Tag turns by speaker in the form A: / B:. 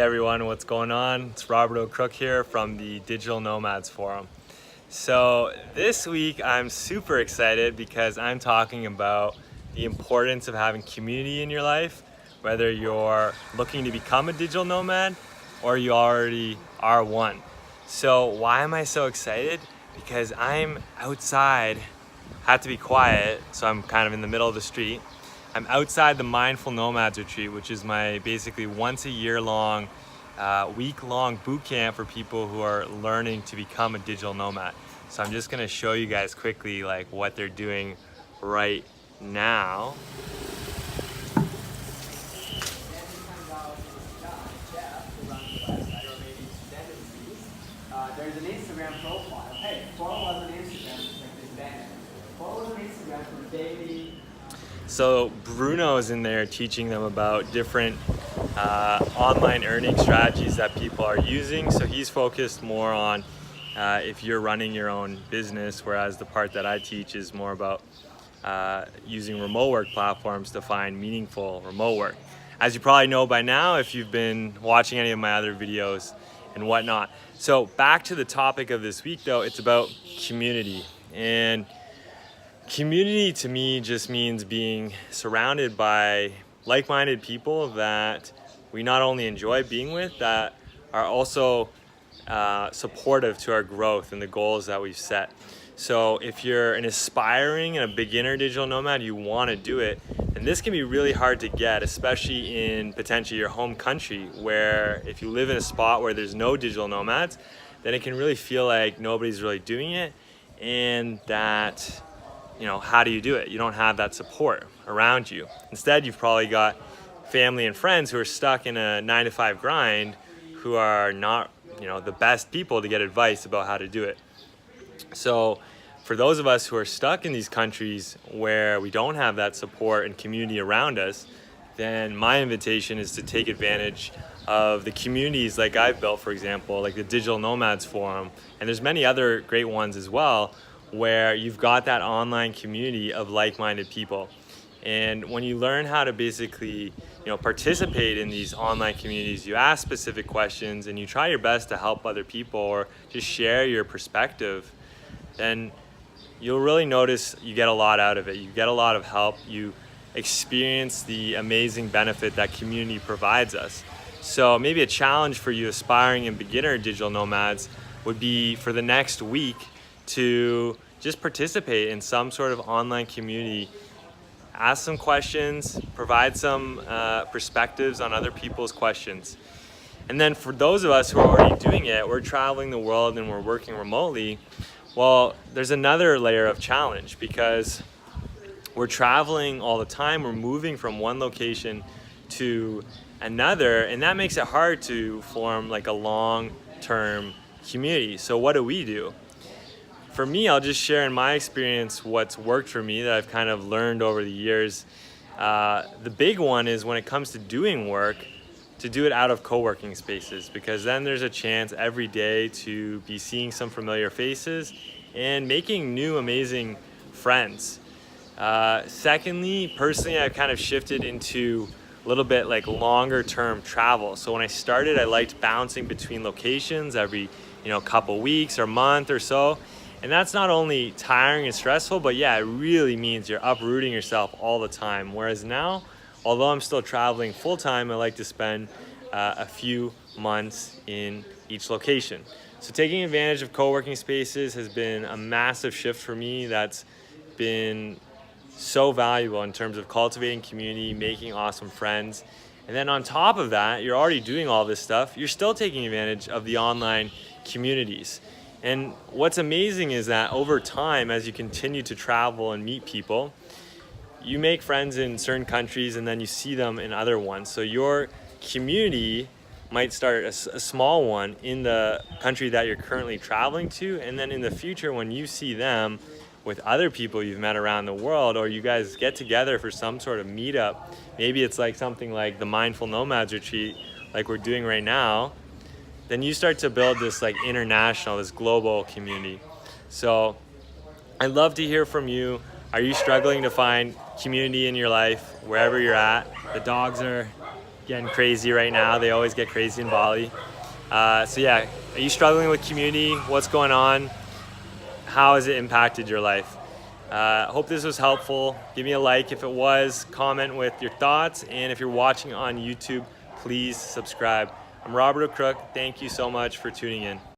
A: everyone, what's going on? It's Robert O'Crook here from the Digital Nomads Forum. So this week I'm super excited because I'm talking about the importance of having community in your life, whether you're looking to become a digital nomad or you already are one. So why am I so excited? Because I'm outside, had to be quiet, so I'm kind of in the middle of the street. I'm outside the Mindful Nomads retreat, which is my basically once a year long, week-long boot camp for people who are learning to become a digital nomad. So I'm just gonna show you guys quickly like what they're doing right now. There's an Instagram profile. Hey, follow us on Instagram, just like this banner. Follow us on Instagram for daily. So Bruno is in there teaching them about different online earning strategies that people are using. So he's focused more on if you're running your own business, whereas the part that I teach is more about using remote work platforms to find meaningful remote work. As you probably know by now, if you've been watching any of my other videos and whatnot. So back to the topic of this week though, it's about community. And community to me just means being surrounded by like-minded people that we not only enjoy being with, that are also supportive to our growth and the goals that we've set. So if you're an aspiring and a beginner digital nomad, you want to do it, and this can be really hard to get, especially in potentially your home country, where if you live in a spot where there's no digital nomads, then it can really feel like nobody's really doing it, and that, you know, how do you do it? You don't have that support around you. Instead, you've probably got family and friends who are stuck in a 9-to-5 grind, who are not, you know, the best people to get advice about how to do it. So for those of us who are stuck in these countries where we don't have that support and community around us, then my invitation is to take advantage of the communities like I've built, for example, like the Digital Nomads Forum, and there's many other great ones as well, where you've got that online community of like-minded people. And when you learn how to basically, participate in these online communities, you ask specific questions and you try your best to help other people or just share your perspective, then you'll really notice you get a lot out of it. You get a lot of help. You experience the amazing benefit that community provides us. So maybe a challenge for you aspiring and beginner digital nomads would be for the next week to just participate in some sort of online community, ask some questions, provide some perspectives on other people's questions. And then for those of us who are already doing it, we're traveling the world and we're working remotely, well, there's another layer of challenge because we're traveling all the time, we're moving from one location to another, and that makes it hard to form like a long-term community. So what do? For me, I'll just share in my experience what's worked for me that I've kind of learned over the years. The big one is when it comes to doing work, to do it out of co-working spaces, because then there's a chance every day to be seeing some familiar faces and making new amazing friends. Secondly, personally, I've kind of shifted into a little bit like longer term travel. So when I started, I liked bouncing between locations every couple weeks or month or so. And that's not only tiring and stressful, but yeah, it really means you're uprooting yourself all the time. Whereas now, although I'm still traveling full time, I like to spend a few months in each location. So taking advantage of co-working spaces has been a massive shift for me. That's been so valuable in terms of cultivating community, making awesome friends. And then on top of that, you're already doing all this stuff. You're still taking advantage of the online communities. And what's amazing is that over time, as you continue to travel and meet people, you make friends in certain countries and then you see them in other ones. So your community might start a small one in the country that you're currently traveling to, and then in the future when you see them with other people you've met around the world, or you guys get together for some sort of meetup, maybe it's like something like the Mindful Nomads retreat like we're doing right now, then you start to build this like international, this global community. So I'd love to hear from you. Are you struggling to find community in your life, wherever you're at? The dogs are getting crazy right now. They always get crazy in Bali. So yeah, are you struggling with community? What's going on? How has it impacted your life? Hope this was helpful. Give me a like if it was, comment with your thoughts, and if you're watching on YouTube, please subscribe. I'm Robert O'Crook. Thank you so much for tuning in.